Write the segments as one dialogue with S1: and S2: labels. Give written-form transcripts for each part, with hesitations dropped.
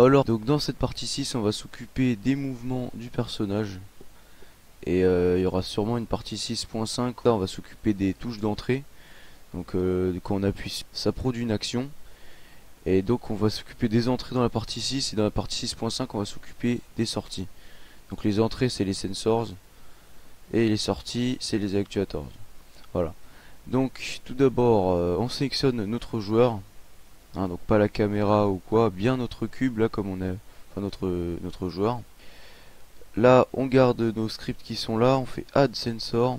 S1: alors, donc dans cette partie 6, on va s'occuper des mouvements du personnage. Et il y aura sûrement une partie 6.5, là on va s'occuper des touches d'entrée. Donc quand on appuie, ça produit une action. Et donc on va s'occuper des entrées dans la partie 6, et dans la partie 6.5 on va s'occuper des sorties. Donc les entrées c'est les sensors, et les sorties c'est les actuators. Voilà. Donc tout d'abord on sélectionne notre joueur, hein, donc pas la caméra ou quoi, bien notre cube là comme on est, enfin notre joueur. Là on garde nos scripts qui sont là, on fait add sensor,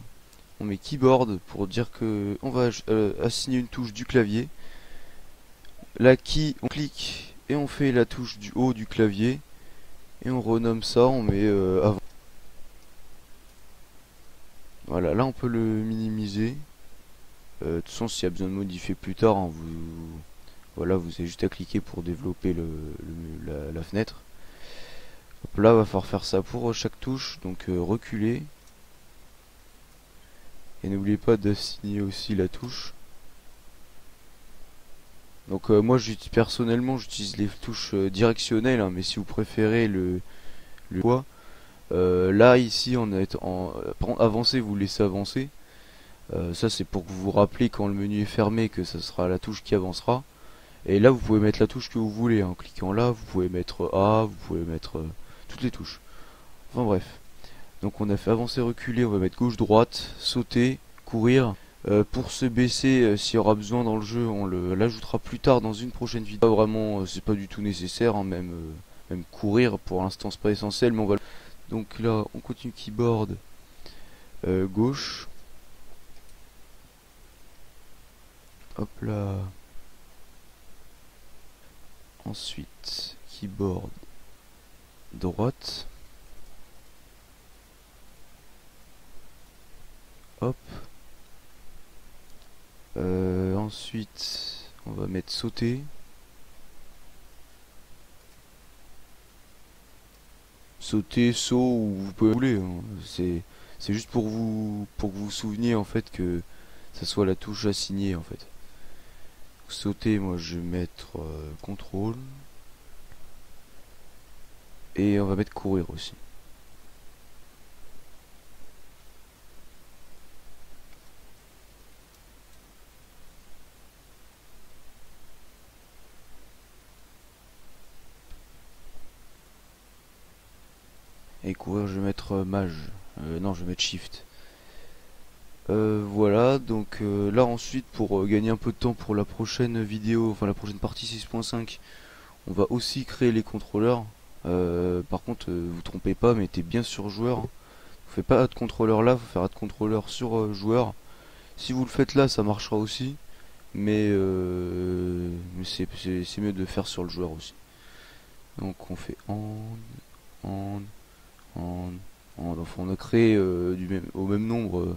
S1: on met keyboard pour dire que on va assigner une touche du clavier. La key, on clique et on fait la touche du haut du clavier et on renomme ça, on met avant. Voilà, là on peut le minimiser. De toute façon, s'il y a besoin de modifier plus tard, hein, voilà, vous avez juste à cliquer pour développer la fenêtre. Hop, là, va falloir faire ça pour chaque touche, donc reculer. Et n'oubliez pas d'assigner aussi la touche. Donc moi, personnellement, j'utilise les touches directionnelles, hein, mais si vous préférez le poids, là ici, avancer, vous laissez avancer. Ça c'est pour que vous vous rappelez quand le menu est fermé que ça sera la touche qui avancera. Et là vous pouvez mettre la touche que vous voulez, hein. En cliquant là vous pouvez mettre A, vous pouvez mettre toutes les touches. Enfin bref. Donc on a fait avancer, reculer, on va mettre gauche, droite, sauter, courir. Pour se baisser, s'il y aura besoin dans le jeu, on l'ajoutera plus tard dans une prochaine vidéo. Vraiment, c'est pas du tout nécessaire, hein, même courir pour l'instant c'est pas essentiel, mais on va. Donc là on continue keyboard gauche. Hop là. Ensuite, keyboard droite. Hop. Ensuite, on va mettre sauter. Sauter, saut, ou vous pouvez rouler, hein. C'est juste pour que vous vous souveniez en fait que ça soit la touche assignée en fait. Sauter, moi je vais mettre contrôle. Et on va mettre courir aussi. Et courir, je vais mettre mage. Non, je vais mettre shift. Voilà, donc là ensuite pour gagner un peu de temps pour la prochaine vidéo, enfin la prochaine partie 6.5, on va aussi créer les contrôleurs. Par contre, vous trompez pas, mettez bien sur joueur. Vous faites pas add contrôleur là, faut faire add contrôleur sur joueur. Si vous le faites là, ça marchera aussi, mais c'est mieux de le faire sur le joueur aussi. Donc on fait and, and. Enfin, on a créé au même nombre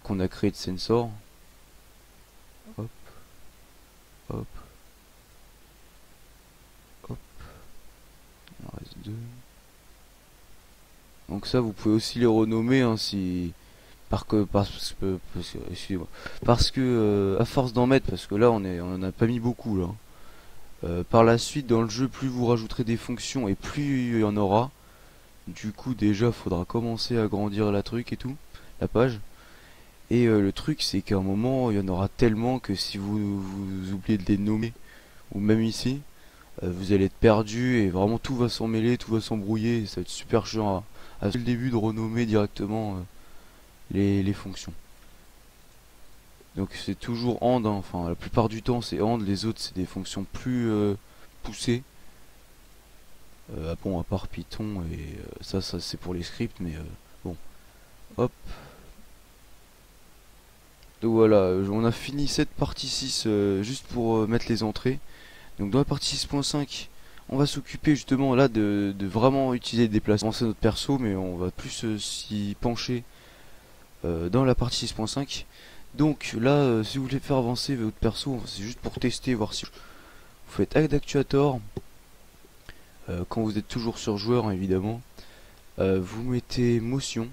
S1: qu'on a créé de sensors. Hop, hop, hop. Il en reste deux. Donc ça, vous pouvez aussi les renommer, hein, si excusez-moi, parce que à force d'en mettre, parce que là on en a pas mis beaucoup là. Par la suite dans le jeu, plus vous rajouterez des fonctions et plus il y en aura. Du coup déjà faudra commencer à agrandir la truc et tout, la page. Et le truc c'est qu'à un moment il y en aura tellement que si vous oubliez de les nommer, ou même ici, vous allez être perdu et vraiment tout va s'en mêler, tout va s'embrouiller, et ça va être super chiant à le début de renommer directement les fonctions. Donc c'est toujours AND, hein. Enfin la plupart du temps c'est AND, les autres c'est des fonctions plus poussées. Bon, à part Python, et ça c'est pour les scripts, mais bon. Hop. Donc voilà, on a fini cette partie 6 juste pour mettre les entrées. Donc dans la partie 6.5, on va s'occuper justement là de vraiment utiliser des déplacements. C'est notre perso, mais on va plus s'y pencher dans la partie 6.5. Donc là, si vous voulez faire avancer votre perso, c'est juste pour tester, voir si vous faites add actuator. Quand vous êtes toujours sur joueur, hein, évidemment, vous mettez motion,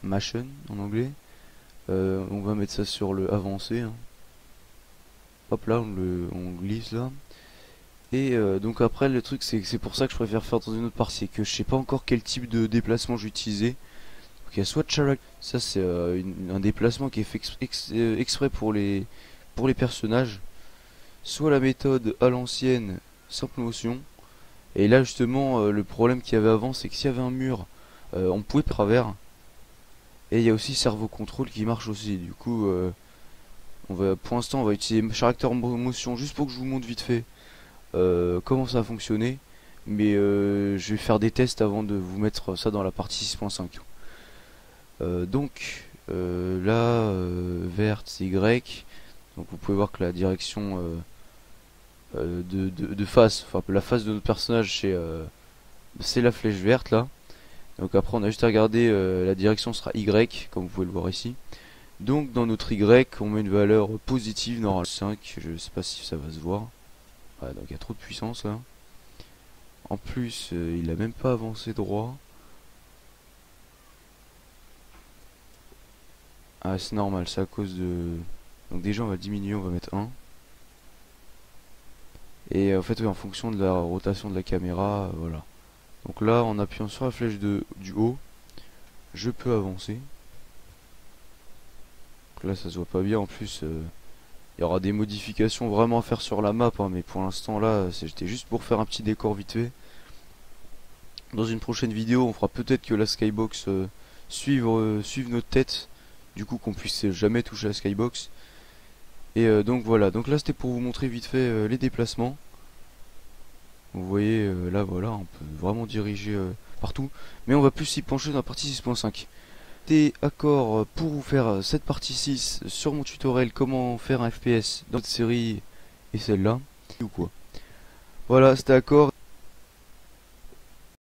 S1: en anglais. On va mettre ça sur le avancé, hein. Hop là, on glisse là. Et donc après le truc c'est que c'est pour ça que je préfère faire dans une autre partie, c'est que je sais pas encore quel type de déplacement j'utilisais. Donc il y a soit Charac, ça c'est un déplacement qui est fait exprès pour les personnages, soit la méthode à l'ancienne, simple motion. Et là justement le problème qu'il y avait avant c'est que s'il y avait un mur, on pouvait travers. Et il y a aussi Servo Control qui marche aussi. Du coup pour l'instant on va utiliser Character Motion juste pour que je vous montre vite fait comment ça a fonctionné, mais je vais faire des tests avant de vous mettre ça dans la partie 6.5. Donc là, verte c'est Y, donc vous pouvez voir que la direction de face, enfin la face de notre personnage c'est la flèche verte là. Donc après on a juste à regarder, la direction sera Y, comme vous pouvez le voir ici. Donc dans notre Y on met une valeur positive, normalement 5, je sais pas si ça va se voir. Ouais, donc il y a trop de puissance là. En plus, il a même pas avancé droit. Ah, c'est normal, c'est à cause de... Donc déjà on va diminuer, on va mettre 1. Et en fait, oui, en fonction de la rotation de la caméra, voilà. Donc là, en appuyant sur la flèche du haut, je peux avancer. Donc là, ça se voit pas bien. En plus, il y aura des modifications vraiment à faire sur la map, hein, mais pour l'instant là, c'était juste pour faire un petit décor vite fait. Dans une prochaine vidéo, on fera peut-être que la skybox suive notre tête, du coup qu'on puisse jamais toucher la skybox. Et donc voilà, donc là c'était pour vous montrer vite fait les déplacements. Vous voyez là voilà, on peut vraiment diriger partout, mais on va plus s'y pencher dans la partie 6.5. T'es accord pour vous faire cette partie 6 sur mon tutoriel comment faire un FPS dans cette série et celle-là, ou quoi. Voilà, c'était accord.